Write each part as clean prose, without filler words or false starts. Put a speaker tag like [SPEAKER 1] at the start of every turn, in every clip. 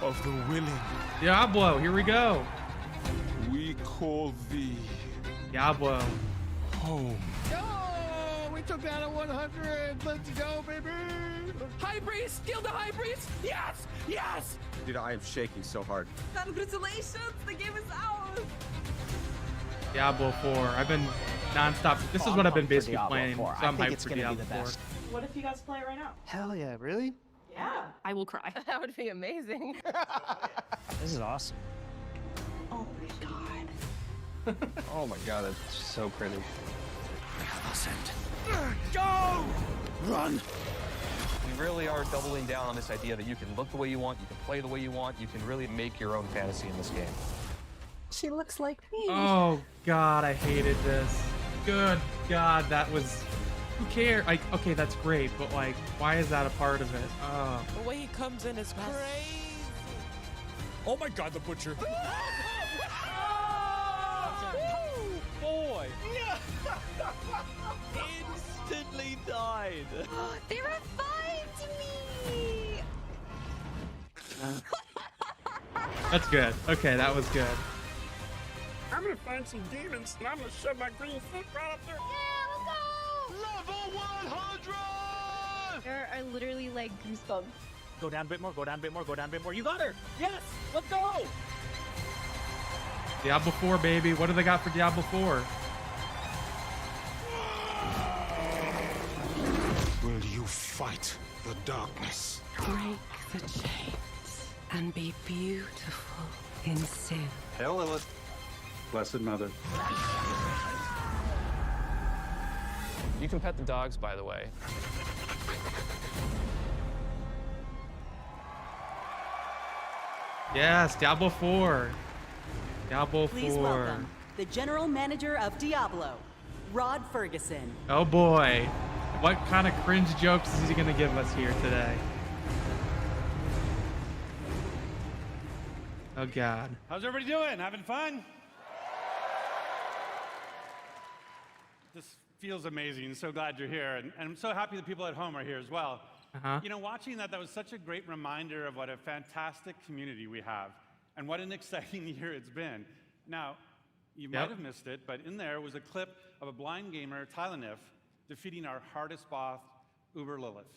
[SPEAKER 1] of the willing.
[SPEAKER 2] Diablo, here we go.
[SPEAKER 1] We call thee
[SPEAKER 2] Diablo.
[SPEAKER 1] home.
[SPEAKER 3] Oh, we took down a 100. Let's go, baby.
[SPEAKER 4] High Priest, kill the High Priest. Yes, yes.
[SPEAKER 5] Dude, I am shaking so hard.
[SPEAKER 6] Congratulations, the game is out.
[SPEAKER 2] Diablo 4. I've been non-stop. This is what I've been basically playing. So I'm hyped for Diablo 4.
[SPEAKER 7] What if you guys play it right now?
[SPEAKER 8] Hell yeah, really?
[SPEAKER 7] Yeah.
[SPEAKER 6] I will cry.
[SPEAKER 4] That would be amazing.
[SPEAKER 8] This is awesome.
[SPEAKER 6] Oh my god.
[SPEAKER 5] Oh my god, that's so pretty.
[SPEAKER 1] Go! Run!
[SPEAKER 9] We really are doubling down on this idea that you can look the way you want, you can play the way you want, you can really make your own fantasy in this game.
[SPEAKER 6] She looks like me.
[SPEAKER 2] Oh god, I hated this. Good god, that was... Who cares? Like, okay, that's great, but like, why is that a part of it? Oh.
[SPEAKER 10] The way he comes in is crazy.
[SPEAKER 1] Oh my god, the butcher.
[SPEAKER 10] Boy. Instantly died.
[SPEAKER 6] They revived me.
[SPEAKER 2] That's good. Okay, that was good.
[SPEAKER 1] I'm gonna find some demons and I'm gonna shove my green foot right up there.
[SPEAKER 6] Yeah, let's go.
[SPEAKER 1] Level 100!
[SPEAKER 11] There are literally like goosebumps.
[SPEAKER 7] Go down a bit more, go down a bit more, go down a bit more. You got her. Yes, let's go.
[SPEAKER 2] Diablo 4, baby. What do they got for Diablo 4?
[SPEAKER 1] Will you fight the darkness?
[SPEAKER 6] Break the chains and be beautiful in sin.
[SPEAKER 5] Hail Lilith. Blessed Mother.
[SPEAKER 9] You can pet the dogs, by the way.
[SPEAKER 2] Yes, Diablo 4. Diablo 4.
[SPEAKER 12] Please welcome the General Manager of Diablo, Rod Fergusson.
[SPEAKER 2] Oh boy. What kind of cringe jokes is he going to give us here today? Oh god.
[SPEAKER 3] How's everybody doing? Having fun? This feels amazing. So glad you're here. And I'm so happy the people at home are here as well. You know, watching that was such a great reminder of what a fantastic community we have and what an exciting year it's been. Now, you might have missed it, but in there was a clip of a blind gamer, Tylenif, defeating our hardest boss, Uber Lilith.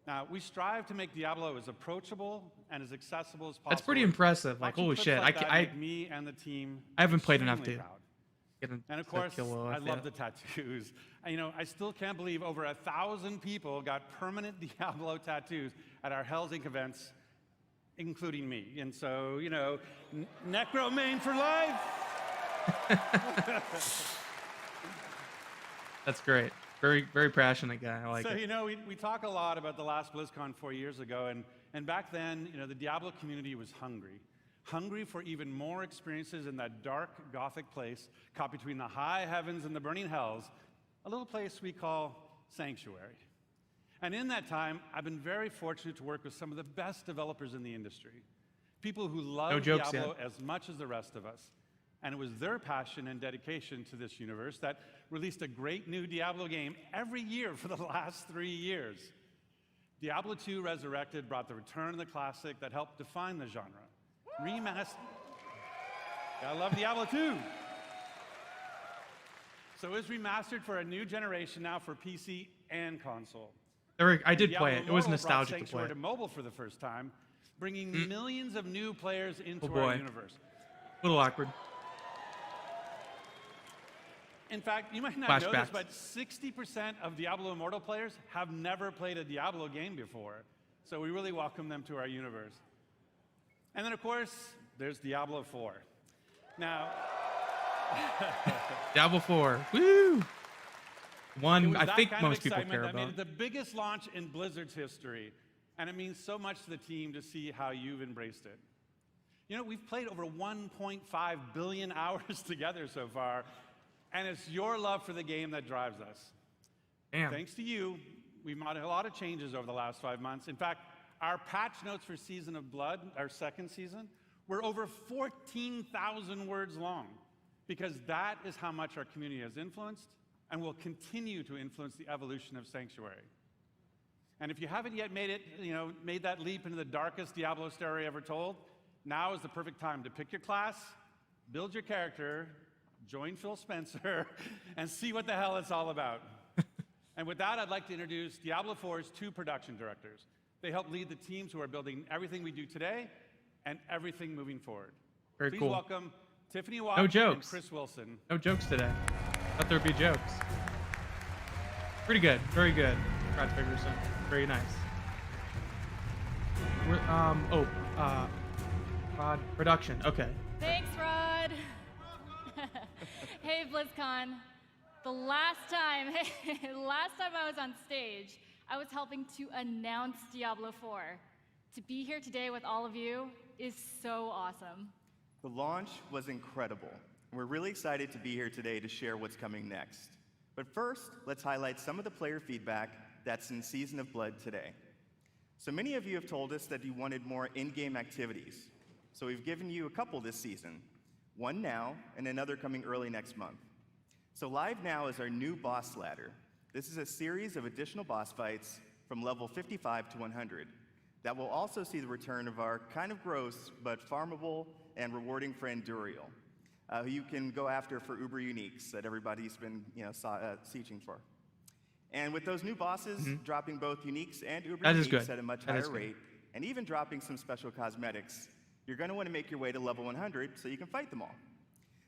[SPEAKER 3] Now, we strive to make Diablo as approachable and as accessible as possible.
[SPEAKER 2] That's pretty impressive. Like, holy shit.
[SPEAKER 3] Me and the team
[SPEAKER 2] I haven't played enough to
[SPEAKER 3] get and of course, I love the tattoos. And, you know, I still can't believe over 1,000 people got permanent Diablo tattoos at our Hell's Inc. events, including me. And so, you know, Necromain for life.
[SPEAKER 2] That's great. Very, very passionate guy. I like it.
[SPEAKER 3] So, you know, we talk a lot about the last BlizzCon 4 years ago, and back then, you know, the Diablo community was hungry for even more experiences in that dark, gothic place caught between the high heavens and the burning hells, a little place we call Sanctuary. And in that time, I've been very fortunate to work with some of the best developers in the industry, people who love Diablo as much as the rest of us. And it was their passion and dedication to this universe that released a great new Diablo game every year for the last 3 years. Diablo 2 Resurrected brought the return of the classic that helped define the genre. Remastered. I love Diablo 2. So it was remastered for a new generation now for PC and console.
[SPEAKER 2] I did play it. It was nostalgic to play.
[SPEAKER 3] Sanctuary to mobile for the first time, bringing millions of new players into our universe.
[SPEAKER 2] A little awkward.
[SPEAKER 3] In fact, you might not know this, but 60% of Diablo Immortal players have never played a Diablo game before. So we really welcome them to our universe. And then, of course, there's Diablo 4. Now...
[SPEAKER 2] Diablo 4. Woo! One I think most people care about.
[SPEAKER 3] Made it the biggest launch in Blizzard's history. And it means so much to the team to see how you've embraced it. You know, we've played over 1.5 billion hours together so far. And it's your love for the game that drives us.
[SPEAKER 2] Damn.
[SPEAKER 3] Thanks to you, we've made a lot of changes over the last 5 months. In fact, our patch notes for Season of Blood, our second season, were over 14,000 words long, because that is how much our community has influenced and will continue to influence the evolution of Sanctuary. And if you haven't yet made that leap into the darkest Diablo story ever told, now is the perfect time to pick your class, build your character, join Phil Spencer, and see what the hell it's all about. And with that, I'd like to introduce Diablo 4's 2 production directors. They help lead the teams who are building everything we do today and everything moving forward.
[SPEAKER 2] Very
[SPEAKER 3] Please
[SPEAKER 2] cool.
[SPEAKER 3] welcome Tiffany Watt
[SPEAKER 2] No
[SPEAKER 3] and
[SPEAKER 2] jokes.
[SPEAKER 3] Chris Wilson.
[SPEAKER 2] No jokes today. Thought there'd be jokes. Pretty good. Very good. Rod Fergusson. Very nice. Rod production. Okay.
[SPEAKER 11] Thanks, Rod. Hey, BlizzCon. The last time I was on stage, I was helping to announce Diablo 4. To be here today with all of you is so awesome.
[SPEAKER 13] The launch was incredible. We're really excited to be here today to share what's coming next. But first, let's highlight some of the player feedback that's in Season of Blood today. So many of you have told us that you wanted more in-game activities. So we've given you a couple this season, one now and another coming early next month. So live now is our new boss ladder. This is a series of additional boss fights from level 55 to 100 that will also see the return of our kind of gross but farmable and rewarding friend Duriel, who you can go after for Uber Uniques that everybody's been sieging for. And with those new bosses dropping both Uniques and Uber Uniques at a much higher rate, and even dropping some special cosmetics, you're going to want to make your way to level 100 so you can fight them all.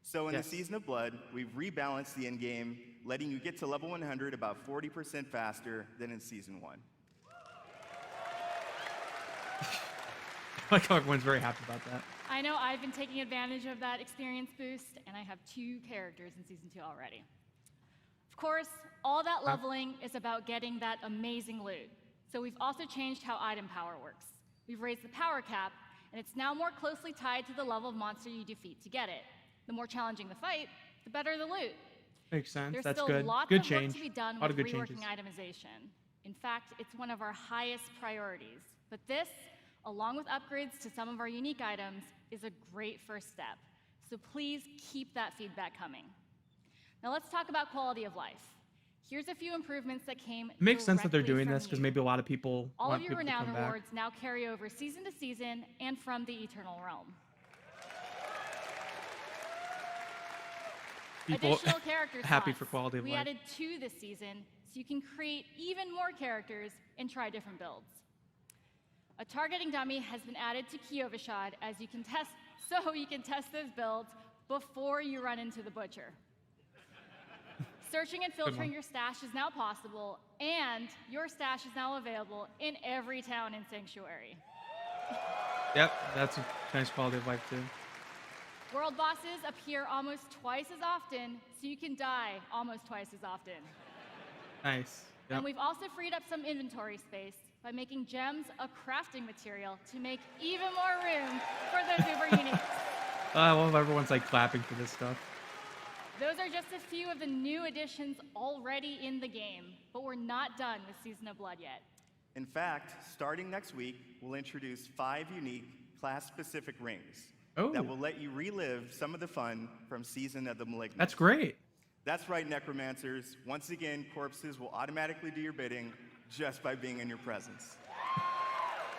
[SPEAKER 13] So in the Season of Blood, we've rebalanced the end game, letting you get to level 100 about 40% faster than in Season 1.
[SPEAKER 2] I like how everyone's very happy about that.
[SPEAKER 11] I know I've been taking advantage of that experience boost, and I have 2 characters in Season 2 already. Of course, all that leveling is about getting that amazing loot. So we've also changed how item power works. We've raised the power cap, and it's now more closely tied to the level of monster you defeat to get it. The more challenging the fight, the better the loot.
[SPEAKER 2] Makes sense.
[SPEAKER 11] There's
[SPEAKER 2] That's
[SPEAKER 11] still
[SPEAKER 2] good.
[SPEAKER 11] lots
[SPEAKER 2] Good
[SPEAKER 11] of
[SPEAKER 2] change.
[SPEAKER 11] work to be done
[SPEAKER 2] A lot
[SPEAKER 11] with
[SPEAKER 2] of good
[SPEAKER 11] reworking
[SPEAKER 2] changes.
[SPEAKER 11] itemization. In fact, it's one of our highest priorities. But this, along with upgrades to some of our unique items, is a great first step. So please keep that feedback coming. Now let's talk about quality of life. Here's a few improvements that came
[SPEAKER 2] It makes sense that they're
[SPEAKER 11] directly
[SPEAKER 2] doing
[SPEAKER 11] from
[SPEAKER 2] this because
[SPEAKER 11] you.
[SPEAKER 2] people want people
[SPEAKER 11] All of your
[SPEAKER 2] to
[SPEAKER 11] renown
[SPEAKER 2] come back.
[SPEAKER 11] rewards now carry over season to season and from the Eternal Realm.
[SPEAKER 2] People
[SPEAKER 11] Additional character
[SPEAKER 2] happy
[SPEAKER 11] slots.
[SPEAKER 2] for quality of
[SPEAKER 11] we
[SPEAKER 2] life.
[SPEAKER 11] added 2 this season, so you can create even more characters and try different builds. A targeting dummy has been added to Kiovashad as you can test, so you can test those builds before you run into the butcher. Searching and filtering your stash is now possible, and your stash is now available in every town in Sanctuary.
[SPEAKER 2] Yep, that's a nice quality of life too.
[SPEAKER 11] World bosses appear almost twice as often, so you can die almost twice as often.
[SPEAKER 2] Nice. Yep.
[SPEAKER 11] And we've also freed up some inventory space by making gems a crafting material to make even more room for those Uber Uniques.
[SPEAKER 2] I love everyone's like clapping for this stuff.
[SPEAKER 11] Those are just a few of the new additions already in the game, but we're not done with Season of Blood yet.
[SPEAKER 13] In fact, starting next week, we'll introduce 5 unique class-specific rings that will let you relive some of the fun from Season of the Malignant.
[SPEAKER 2] That's great.
[SPEAKER 13] That's right, Necromancers. Once again, corpses will automatically do your bidding just by being in your presence.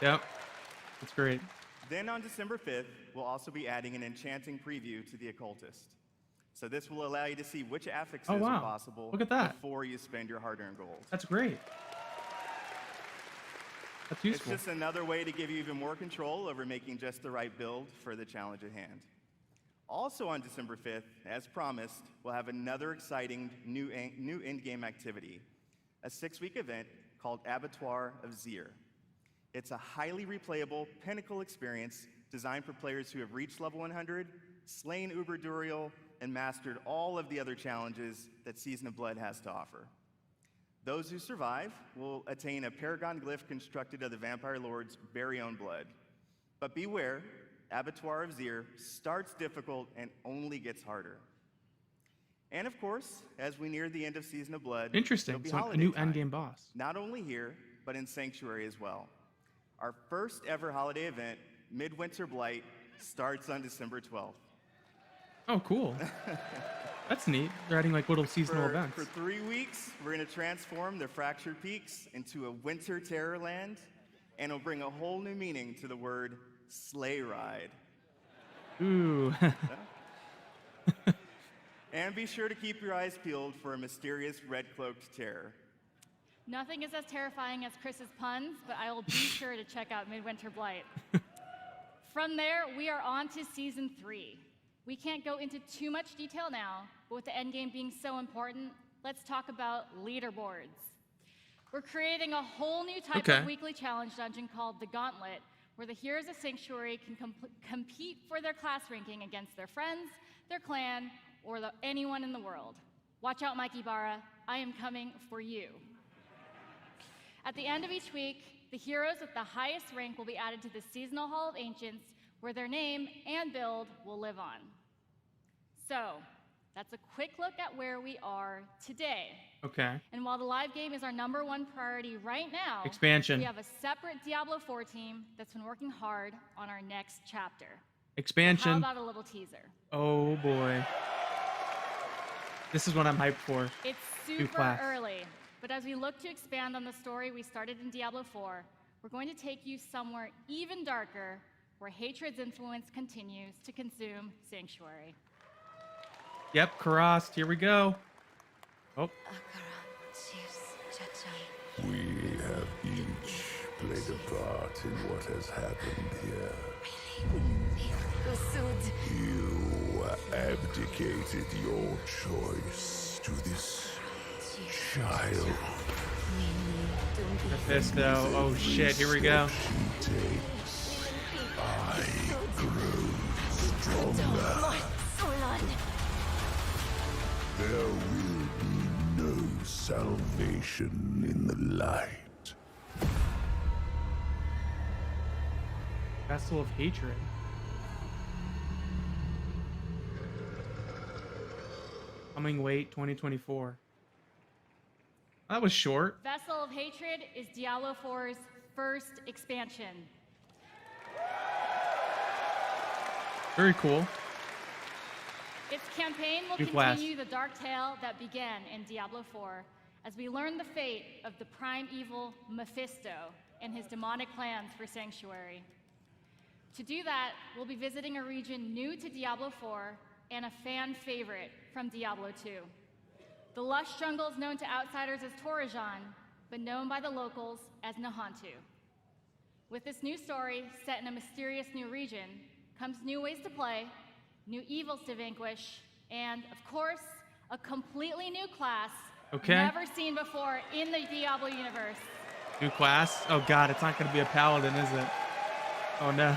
[SPEAKER 2] Yep, that's great.
[SPEAKER 13] Then on December 5th, we'll also be adding an enchanting preview to the Occultist. So this will allow you to see which affixes are possible
[SPEAKER 2] Look at that.
[SPEAKER 13] before you spend your hard-earned gold.
[SPEAKER 2] That's great. That's useful.
[SPEAKER 13] It's just another way to give you even more control over making just the right build for the challenge at hand. Also on December 5th, as promised, we'll have another exciting new in-game activity, a 6-week event called Abattoir of Zir. It's a highly replayable pinnacle experience designed for players who have reached level 100, slain Uber Duriel, and mastered all of the other challenges that Season of Blood has to offer. Those who survive will attain a paragon glyph constructed of the Vampire Lord's very own blood. But beware, Abattoir of Zir starts difficult and only gets harder. And of course, as we near the end of Season of Blood,
[SPEAKER 2] Interesting.
[SPEAKER 13] it'll be
[SPEAKER 2] So a
[SPEAKER 13] holiday
[SPEAKER 2] new
[SPEAKER 13] time,
[SPEAKER 2] endgame boss.
[SPEAKER 13] not only here, but in Sanctuary as well. Our first ever holiday event, Midwinter Blight, starts on December 12th.
[SPEAKER 2] Oh, cool. That's neat. They're adding like little seasonal events.
[SPEAKER 13] For 3 weeks, we're going to transform the Fractured Peaks into a winter terror land, and it'll bring a whole new meaning to the word sleigh ride.
[SPEAKER 2] Ooh.
[SPEAKER 13] And be sure to keep your eyes peeled for a mysterious red-cloaked terror.
[SPEAKER 11] Nothing is as terrifying as Chris's puns, but I will be sure to check out Midwinter Blight. From there, we are on to Season 3. We can't go into too much detail now, but with the endgame being so important, let's talk about leaderboards. We're creating a whole new type of weekly challenge dungeon called the Gauntlet, where the heroes of Sanctuary can compete for their class ranking against their friends, their clan, or anyone in the world. Watch out, Mike Ibarra. I am coming for you. At the end of each week, the heroes with the highest rank will be added to the Seasonal Hall of Ancients, where their name and build will live on. So, that's a quick look at where we are today.
[SPEAKER 2] Okay.
[SPEAKER 11] And while the live game is our #1 priority right now,
[SPEAKER 2] Expansion.
[SPEAKER 11] we have a separate Diablo 4 team that's been working hard on our next chapter.
[SPEAKER 2] Expansion.
[SPEAKER 11] So how about a little teaser?
[SPEAKER 2] Oh boy. This is what I'm hyped for.
[SPEAKER 11] It's super early, but as we look to expand on the story we started in Diablo 4, we're going to take you somewhere even darker, where hatred's influence continues to consume Sanctuary.
[SPEAKER 2] Yep, Karast, here we go. Oh.
[SPEAKER 14] We have each played a part in what has happened here. You abdicated your choice to this child.
[SPEAKER 2] Mephisto. Oh shit, here we go.
[SPEAKER 14] I grow stronger. There will be no salvation in the light.
[SPEAKER 2] Vessel of Hatred. Coming late 2024. That was short.
[SPEAKER 11] Vessel of Hatred is Diablo 4's first expansion.
[SPEAKER 2] Very cool.
[SPEAKER 11] Its campaign will continue the dark tale that began in Diablo 4 as we learn the fate of the prime evil Mephisto and his demonic plans for Sanctuary. To do that, we'll be visiting a region new to Diablo 4 and a fan favorite from Diablo 2. The lush jungles known to outsiders as Torajan, but known by the locals as Nahantu. With this new story set in a mysterious new region comes new ways to play, new evils to vanquish, and, of course, a completely new class never seen before in the Diablo universe.
[SPEAKER 2] New class? Oh god, it's not going to be a paladin, is it? Oh no.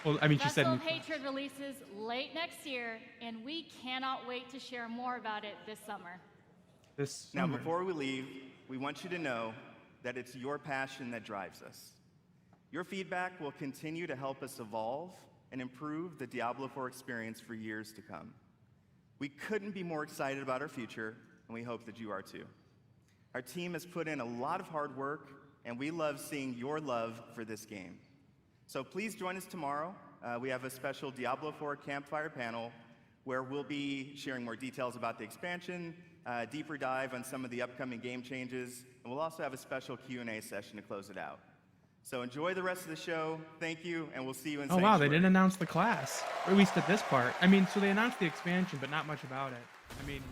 [SPEAKER 2] Well, I mean, she said.
[SPEAKER 11] Vessel of Hatred releases late next year, and we cannot wait to share more about it this summer.
[SPEAKER 13] Now, before we leave, we want you to know that it's your passion that drives us. Your feedback will continue to help us evolve and improve the Diablo 4 experience for years to come. We couldn't be more excited about our future, and we hope that you are too. Our team has put in a lot of hard work, and we love seeing your love for this game. So please join us tomorrow. We have a special Diablo 4 campfire panel where we'll be sharing more details about the expansion, deeper dive on some of the upcoming game changes, and we'll also have a special Q&A session to close it out. So enjoy the rest of the show. Thank you, and we'll see you in Sanctuary.
[SPEAKER 2] Oh wow, they didn't announce the class, or at least at this part. I mean, so they announced the expansion, but not much about it. I mean.